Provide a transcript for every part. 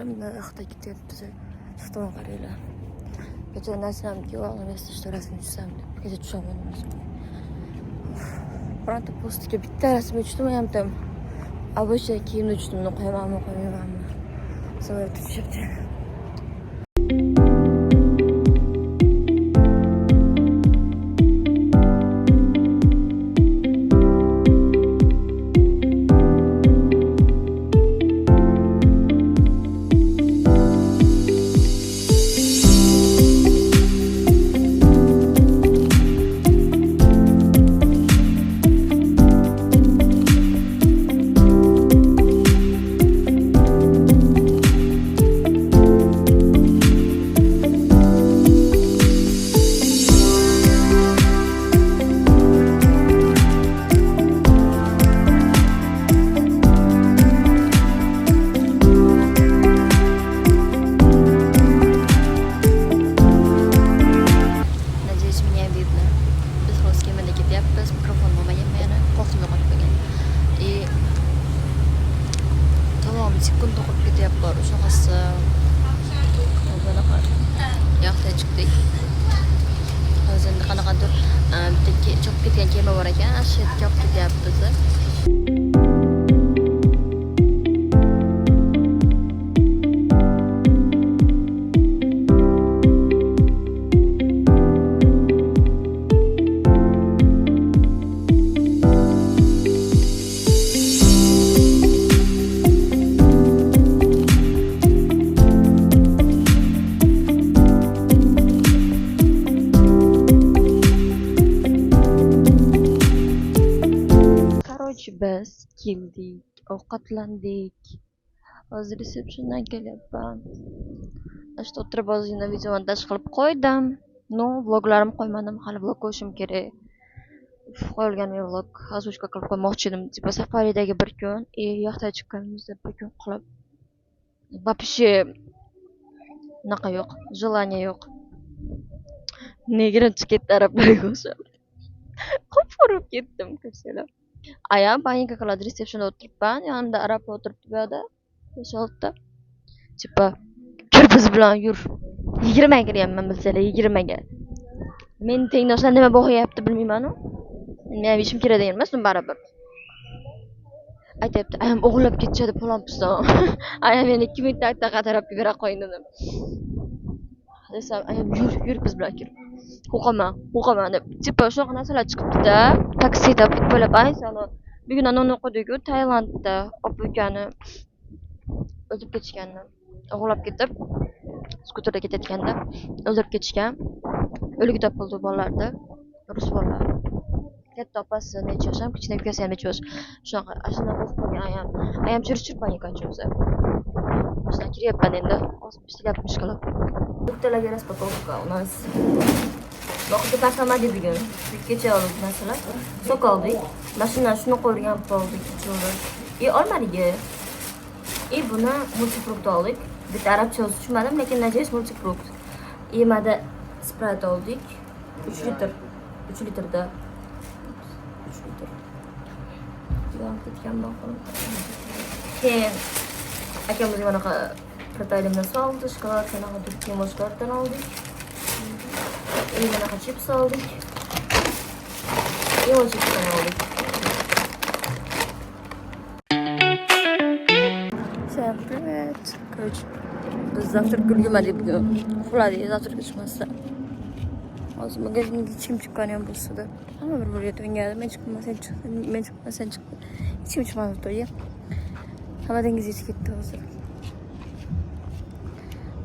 hamma yoqda ketyapti. Chiqdim qaranglar. Kecha narsamga o'g'lim eslatishlarasini tushsam deb. Kecha tushaman. Bironta postga bitta rasm tushdim ham tam. Обычно kiyimni tushdim, qo'ymaymanmi. Samolyot tushyapti. Секунду qo'yib ketyapti. Shunaqasi. Yoqda chiqdik. Hozir qanaqadir bitta cho'kib ketgan kema bor ekan. Shu yerga olib ketyapti bizni. Biz keldik, ovqatlandik. Hozir resepsiyondan kelyapman. Ashta o'tirib ozgina video montaj qilib qo'ydim. No, vloglarim qo'ymadim, hali vlog qo'yishim kerak. Qo'yilgan vlog oзвучка qilib qo'ymoqchi edim. Tipo safaridagi bir kun, yoqda chiqqanimizda bir kun qilib. Вообще naqa yo'q, желание yo'q. Negrim chiqib ketdi arablarga o'xshab. Qopurib ketdim, ko'rsanglar. Ayam panika qiladi, resepsiyonda o'tiribman, yonimda arab o'tiribdi bu yoqda. 5-6 Chipa, "Yur biz bilan yur. 20 ga kiryapman bilsanglar, 20 ga. Men tengdoshlar nima bo'lyapti bilmayman-ku. Men ham ishim kerak degan emas, baribir. Aytayapti, "Ayam o'g'irlab ketishadi falon piston." Ayam meni 2 minutda qatarab bera qo'ying dedim. Desam, "Ayam yur biz bilan yur." O'qaman deb. Chipa shunaqa narsalar chiqibdi-da. Taksida bo'lib aytsani. Bugun non o'qidik-ku Tailandda opa ukani o'ldirib ketishganini. O'g'irlab ketib, skuterda ketayotganda o'ldirib ketishgan. O'ligi topildi bolalarda. Rus bolalar. Katta opasi necha yosh, kichkina ukasi ham necha yosh. Shunaqa ashuna qo'rqib qolgan ayam chir panikachi o'zi. Shundan kiryapman endi. Hozir ishlayapmish qilib. Doktorlarga распаковка у нас. Vaqtda tashlamadik bugun. Kecha oldik narsalar. Sok oldik. Mashina shuni qo'ygan oldik ichida. Olmadik. Buni multifrukt oldik. Bitta arabcha o'zi tushunmadim, lekin najis multifrukt. Yemada Sprite oldik. 3 litr. 3 litrda. 3 litr. Yo'q, ketgan boqim. Keyin akamiz mana proteinimni soldi, shokoladdan oldik, shokoladdan oldik. Mana chips oldik. Chipsdan oldik. Всем привет. Короче, biz завтрак yemedik bugun. Uxladik, завтракка chiqmasdan. Hozir magazinga hech kim chiqqani ham bo'lsa-da. Hamma bir-biriga to'ngadi. Men chiqmasam chiqdim, men chiqmasam chiqdim. Hech kim chiqmadi to'yga. Hamma dengizga ketdi hozir.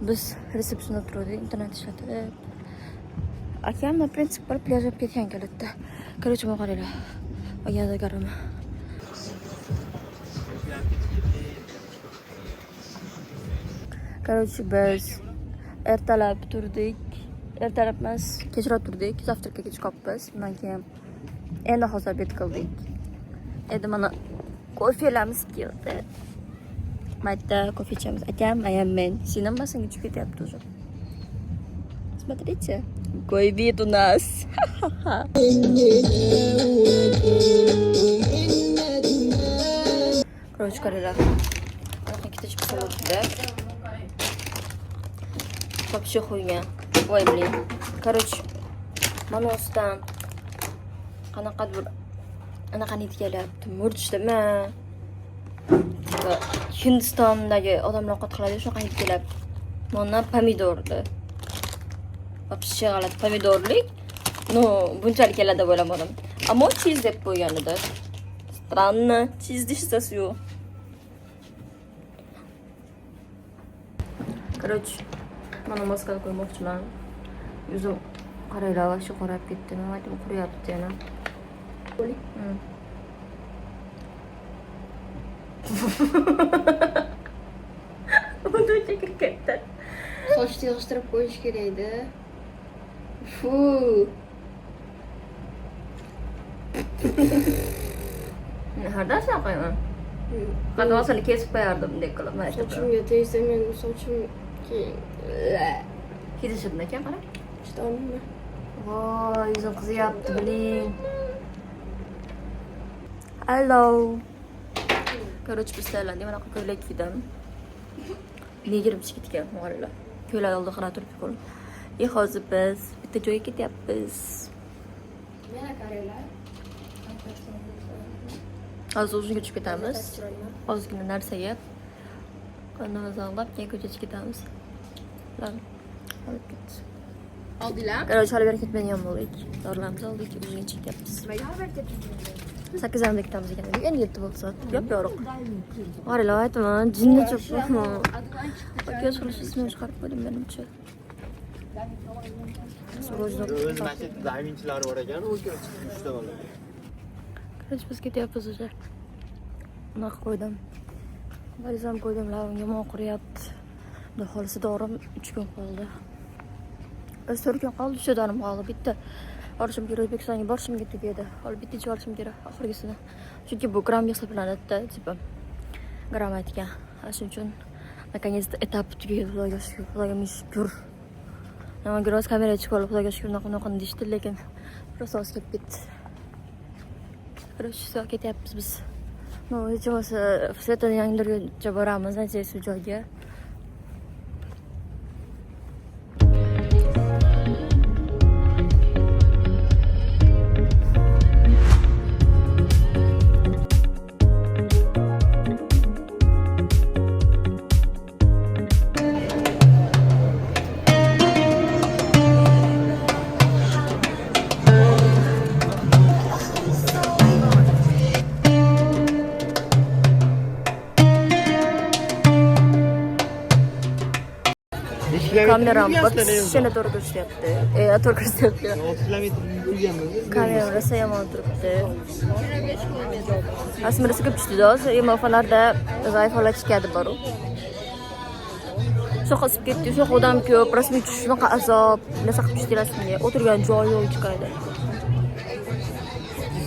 Biz resepsiyonda turdik, internet ishlatib. Akam на принцип bir plyajga ketgan kalitda. Короче, mana qaranglar. Oyada garama. Короче, biz ertalab turdik. Ertalab emas, kechroq turdik. Zavtrakka kech qolibmiz. Undan keyin endi hozir bet qildik. Endi mana kofelamiz keldi. Mayda kofe ichamiz. Akam, ayam men. Sinam basanga tushib ketyapti o'zi. Смотрите, какой вид у нас. Короче, qaranglar. Mana ikkita chips olibdi. вообще хуйня. Ой, блин. Короче, mana ustidan qanaqadir anaqa nit kelyapti. Murchdimi? Hindistondagi odamlar ovqat qiladi, shunaqa nit kelyapti. Mana pomidordi. Вообще g'alati pomidorlik. No, bunchalik keladi deb o'ylamadim. Ammo cheese deb qo'ygan edi. Странно, cheese dishsasi yo'q. Короче, mana maskani qo'ymoqchiman. Yuzim qaranglar, вообще qorayib ketdi. Nima aytdim, quriyapti yana. Qo'ling. Bunday chekib ketdi. Sochni yig'ishtirib qo'yish kerak edi. Fu. Har narsa qo'yaman. Qadosini kesib qo'yardim deb qilib. Sochimga tegsa men sochim Ketishibdi ekan, qara. chidolmayman. Voy, yuzim qiziyapti, biling. Hello. Короче, biz Tailandga mana ko'ylak kiydim. Negirib ketgan, o'g'rilar. Ko'ylak oldi qarab turib ko'ring. Hozir biz bitta joyga ketyapmiz. Mana qaranglar. Hozir o'zimga tushib ketamiz. Ozgina narsa yeb. Qonimizni olib, keyin ko'chaga ketamiz. Lan, olib ket. Oldinglar? Короче, hali beri ketmaydigan bo'ldik. Dorilarimizni oldik, o'zimga chekyapmiz. Nimaga xabar ketdingiz? 8:30da ketamiz ekan. Endi 7 bo'lsa, yop-yorug'. O'g'rilar, aytaman, jinni cho'pmi? Aka, shulish ismini chiqarib qo'ydim menimcha. O'z masjid zaminchilari bor ekan, o'sha uchta bola. Короче, biz ketyapmiz o'sha. Unaqa qo'ydim. Valizam qo'ydim, labim yomon quriyapti. Xudo xolisi dorim 3 kun qoldi. 4 kun qoldi, shu dorim qoldi. Bitta olishim kerak, O'zbekistonga borishim kerak edi. Hozir bitta olishim kerak oxirgisini. Chunki bu gram hisoblanadi-da, tipa. Grammatika. Shuning uchun наконец-то etap tugadi, Xudoga shukr. Xudoga ming shukr. Nima groz kamera chiqib olib, Xudoga shukr, unaqa deyishdi, lekin просто oz kelib ketdi. Короче, ketyapmiz biz. No, hech bo'lmasa Svetoning yangilarga boramiz, aytsangiz shu joyga. Kameram seni to'g'ri ko'rsatyapti. To'g'ri ko'rsatyapti. 6 kilometr yurganmiz. Kamera rosa yomon turibdi. Aslida rosa ko'p tushdi. Hozir iPhone'larda iPhone'lar chiqadi boru. Shu qisib ketdi, shu odam ko'p, rasmiy tushishmoqqa azob. Nasa qilib tushdi rasmiy. O'tirgan joyi yo'q chiqadi.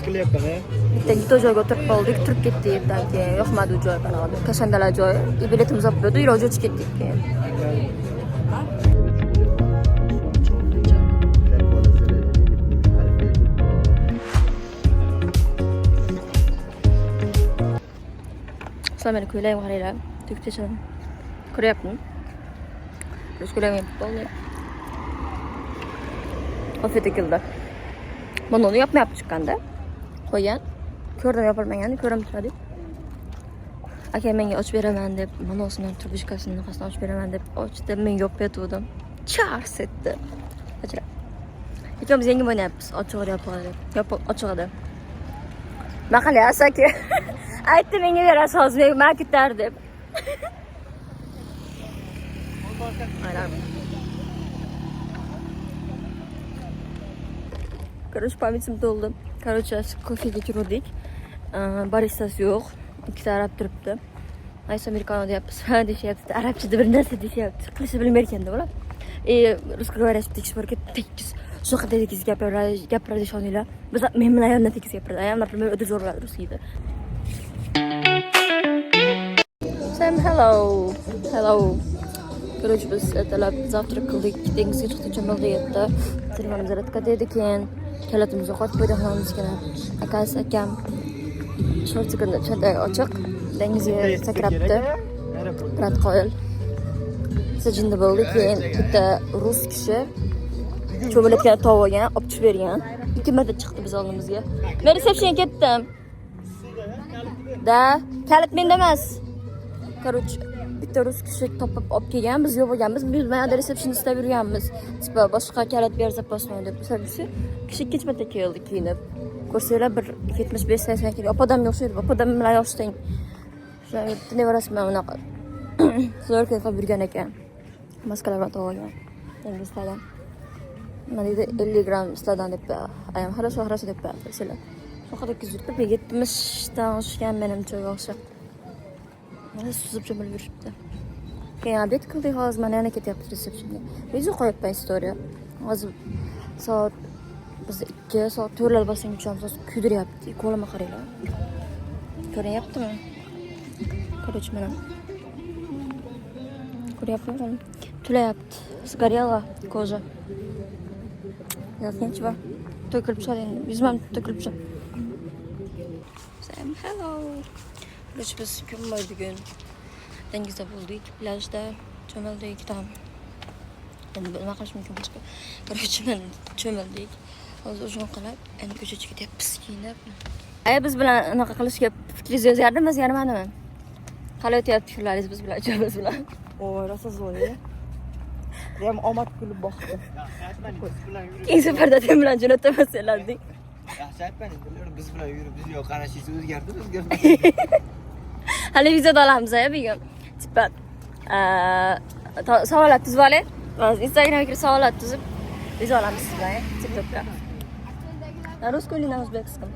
Qilyapman-a. Bitta gito joyga o'tirib qoldik, turib ketdik yerdan keyin. Yoqmadi u joy qanaqadir. Kashandalar joyi. Biletimiz olib berdi, iloji chiqib ketdik keyin. Samara ko'ylagim qaranglar. Tugtashim. Ko'ryapmi? Biz ko'ylagim bo'ldi. Ofet ekildi. Mana uni yopmayapti chiqqanda. Qo'ygan. Ko'rdim yopilmaganini, ko'rib turadi. Aka menga ochib beraman deb, mana o'sidan turbishkasini qasdan ochib beraman deb ochdi, men yopayotgandim. Chars etdi. Ajra. Ikkomiz yangi o'ynayapmiz. Ochig'ida yopiladi. Ochig'ida. Maqalyapsiz aka. Aytdi menga berasiz hozir, men ketar deb. Короче, pamitim to'ldi. Короче, kofega kirdik. Baristasi yo'q. Ikkita arab turibdi. Ayso amerikano deyapmiz. Ha deyapti. Arabchada bir narsa deyapti. Qilishni bilmayotganda ular. Ruskoговорящий tekshirga tekis. Shunaqa tekis gapiradi shoninglar. Biz men bilan ayamdan tekis gapiradi. Ayam, например, o'ta zo'r rusiyda. Sam hello. Hello. Короче, biz ertalab zavtrak qildik. Dengizga chiqdik, chamolda yetdi. Telefonimizni zaryadka dedi keyin kalatimizni yo'qotib qo'ydik xonamizga. Akam shortikini chantaga ochiq, dengizga sakrabdi. Rat qo'yil. sajinda bo'ldi. Keyin bitta rus kishi cho'milayotgan tovoqga olib chiqib bergan. 2 marta chiqdi biz oldimizga. Men resepsiyonga ketdim. Da, kalit menda emas. Короче, bitta rus kishi topib olib kelgan, biz yo'q bo'lganmiz. Biz mana resepsiyonni istab yurganmiz. Tipa boshqa kalit ber zaposman deb. Kishi ikkinchi marta keldi kiyinib. Ko'rsanglar bir 75-80 kilo. Opadamga o'xshaydi. Opadam bilan yosh teng. O'sha yerda nevarasman unaqa. Zo'r qilib yurgan ekan. Maskalar bilan to'g'ilgan. Endi istadim. Mana deydi 50 gram istadim deb. Ayam хорошо deb sizlar. Faqat 270 dan oshgan menimcha o'xshab. Mana suzib cho'milib yuribdi. Keyin obed qildik, hozir mana yana ketyapti resepsiyonga. O'zi qo'yibman istoriya. Hozir soat biz 2 soat 4lar bosgan uchamiz kuydiryapti. Qo'lima qaranglar. Ko'ryaptimi? Короче, mana. Ko'ryapsizmi? Tulayapti. Сгорела кожа. Yazgan chiva. To'kilib chiqadi endi. Yuzim to'kilib chiqadi. Sam hello. Biz kun bo'yi bugun dengizda bo'ldik, plyajda cho'mildik tam. Endi nima qilish mumkin boshqa? Короче, men cho'mildik. Hozir o'shan qilib, endi ko'chaga ketyapmiz kiyinib. Biz bilan anaqa qilishga fikringiz o'zgardimi, o'zgarmadimi? Qalay o'tyapti kunlaringiz biz bilan, uchamiz bilan? Oy, rosa zo'ri. Ham omad kulib boqdi. Keng safarda sen bilan jo'natamasanglarding. Yaxshi aytmadingiz, biz bilan yurib, biz yo'q qarashingiz o'zgardi. Hali videoda olamiz bugun. Tipa savollar tuzib oling. Instagramga kirib savollar tuzib video olamiz sizlarga TikTokda. На русском или на узбекском?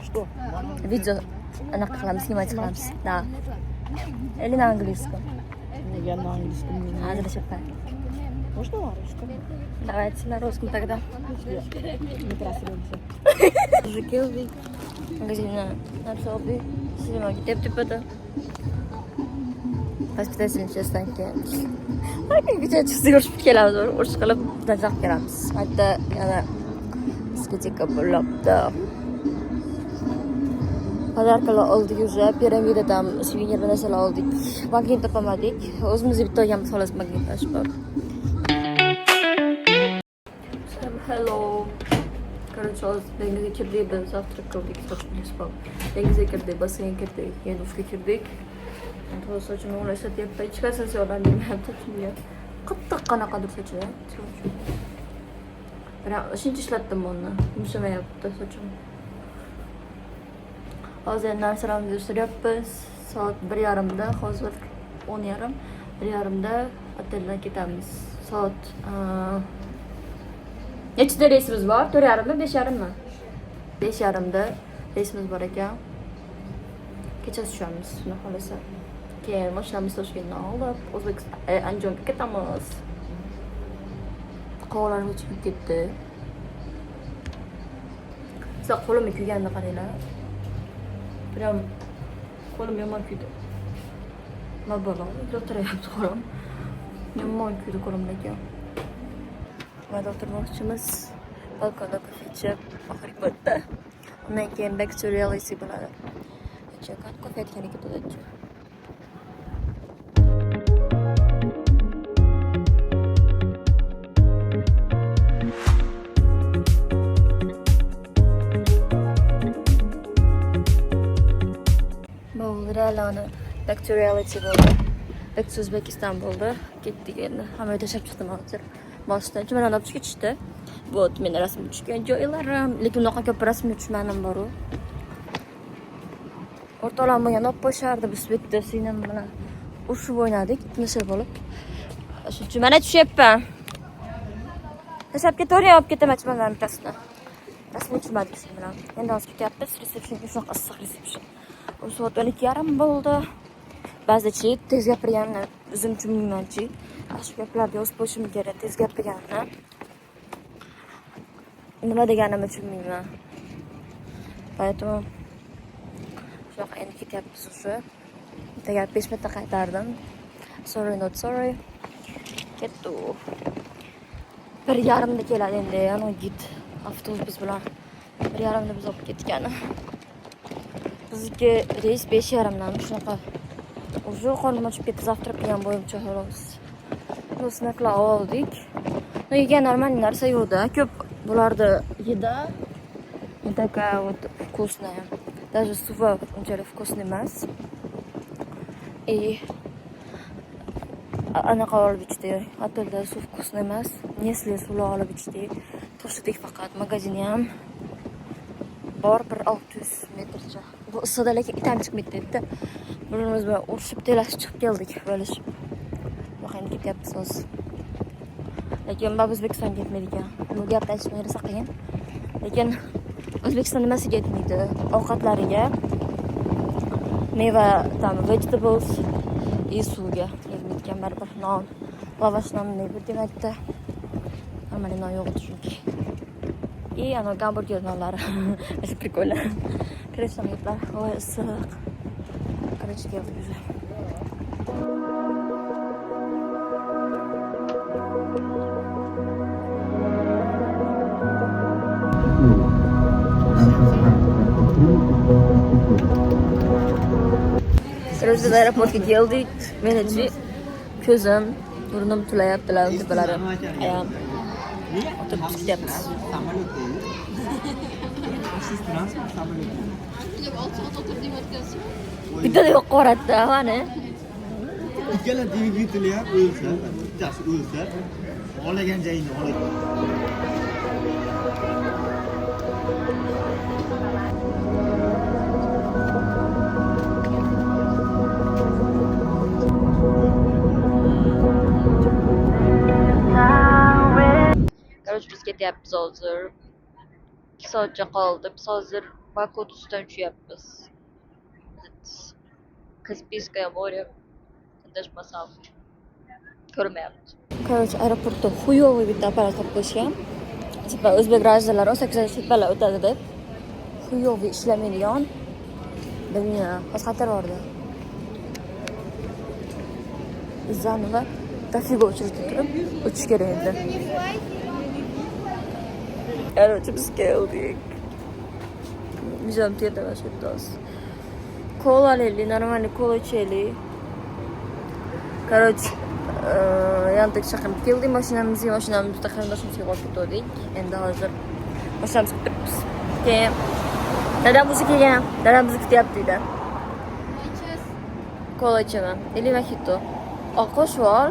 Что? Видео anaqa qilamiz, sнимать qilamiz. Да. Или на английском? Я на английском не знаю. Разрешите. Можно на русском? Давайте на русском тогда. Не просремся. Уже келdik. Магазинga narsa oldik. Sinemaga tep-tepada. Hospitalchilik chasdan keyin. Kecha chiqsa ko'rishib kelamiz, urush qilib danjaq kelamiz. Hatta yana diskoteka bo'libdi. Podarkalar oldik уже, piramidadan suvenir narsalar oldik. Magnet topamadik. O'zimizga bitta olganmiz xolos magnet tashib. Hello. Короче, dengizga kirdik, biz завтрак qildik, dengizga kirdik, basseynga kirdik, keyin dushga kirdik. Endi sochimni o'rashatyapti, hech qaysi so'ramayapti sochimga. Qattiq qanaqadir sochim. Biroq shuncha ishlatdim buni, yumshamayapti sochim. Hozir narsalarimizni yig'ishtiriapmiz. Soat 1:30da, hozir 10:30, 1:30da oteldan ketamiz. Soat nechta reysimiz bor? 4:30mi, 5:30mi? 5:30da reysimiz bor ekan. Kechasi tushamiz, xudo xolasa. Keyin mashinamizni Toshkentdan olib, Andijonga ketamiz. Qo'llarim chiqib ketdi. Siz qo'limni kuyganini qaranglar. Прям qo'lim yomon kuydi. Mabodo, o'tirayapti qo'lim. Yomon kuydi qo'limdagi. Mana o'tirmoqchimiz. Balkonda kofe ichib, oxirgi marta. Undan keyin back to reality bo'ladi. Chaqat kofe ichganiga to'g'ri. Reality, back to reality bo'ldi. Back to Uzbekistan bo'ldi. Ketdik endi. Hamma tashlab chiqdim hozir. Boshdan chimadan olib chiqishdi. Вот, men rasm tushgan joylarim, lekin unaqa ko'p rasm tushmanim bor-u. O'rtalarni yana olib qo'yishardi, biz bitta sinem bilan urushib o'ynadik, nasha bo'lib. Shuning uchun mana tushyapman. Tashlab ketaverib, olib ketaman chimandan bittasini. Rasm tushmadik sen bilan. Endi hozir ketyapmiz, resepsiyonga shunaqa issiq resepsiyon. Soat 12:30 bo'ldi. Ba'zichi tez gapirganlar, o'zim tushunmaymanchi. Shu gaplarga o'z qo'shim kerak, tez gapirganlar. Nima deganimni tushunmayman. Поэтому shunaqa endi ketyapmiz o'sha. Bittaga 5 marta qaytardim. Sorry, not sorry. Ketdi. 1:30da keladi endi, yana git. Avtobus bilan 1:30da biz olib ketgan. Bizga reys 5:30dan shunaqa. Уже qo'lim ochib ketdi, zavtrak qilgan bo'yimcha xolos. Vkusni qilib oldik. Yegan normal narsa yo'qda. Ko'p bularni yedi. Не такая вот вкусная. Даже сува unchalik вкусный emas. И anaqa olib ichdik. Hotelda suv вкусный emas. Nestle suvlar olib ichdik. To'shdik faqat. Magazini ham bor 600 metrcha. Bu issiqda lekin itam chiqmaydi dedi. Birimiz bilan urishib, telashib chiqib keldik, bo'lishib. Yo'qani ketyapmiz hozir. Lekin biz O'zbekistonga ketmaydik ekan. Bu gapni aytishmaysa qiyin. Lekin O'zbekiston nimasiga ketmaydi? Ovqatlariga, meva, tam vegetables, suvga ketmaydigan baribir non, lavash nonni deb aytdi. Normalniy non yo'q edi chunki. И оно гамбургер нонлari. Это прикольно. Короче, там yurtlar, havo issiq. Короче, keldik уже. Короче, biz aeroportga keldik. Menichi ko'zim, burnim tulayaptilar, tepalarim. Ayam. O'tirib chiqyapmiz. Bitta yo'q qoratda, mana. ikkala dvigateli ham o'lsa, bittasi o'lsa, olagan joyini oladi. Короче, biz ketyapmiz hozir. 2 soatcha qoldi. Biz hozir Bakutusdan tushyapmiz. Kaspiyskaya moре. Adashmasam. Ko'rmayapti. Короче, aeroportda xuyoviy bitta apparat qilib qo'yishgan. Tipa o'zbek gражданlari 18 tepalar o'tadi deb. Xuyoviy ishlamaydigan. Bilmayman, hozir xatar bordi. Zanoga tafiga o'chirib turib, o'tish kerak edi. Короче, biz keldik. Bizam terda vashitdos. Kola alaylik, normalniy kola ichaylik. Короче, yandak chaqirib keldik mashinamizga qarindoshimizga olib ketdik. Endi hozir mashinamizni kutibmiz. Keyin dadam o'zi kelgan, dadam bizni kutyapti dedi. Kola ichaman. Или mojito. Oqosh vol.